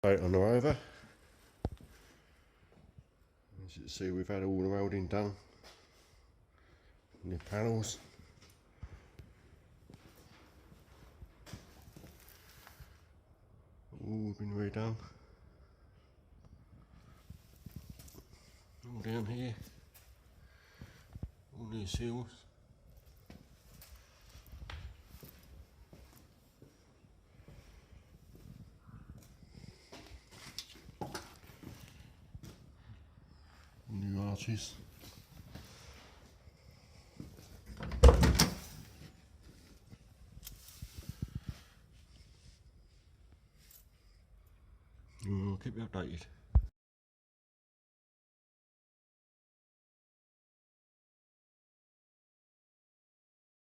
Boat on the rover. As you can see, we've had all the welding done in the panels. All been redone. All down here. All new seals. New arches. We'll keep you updated.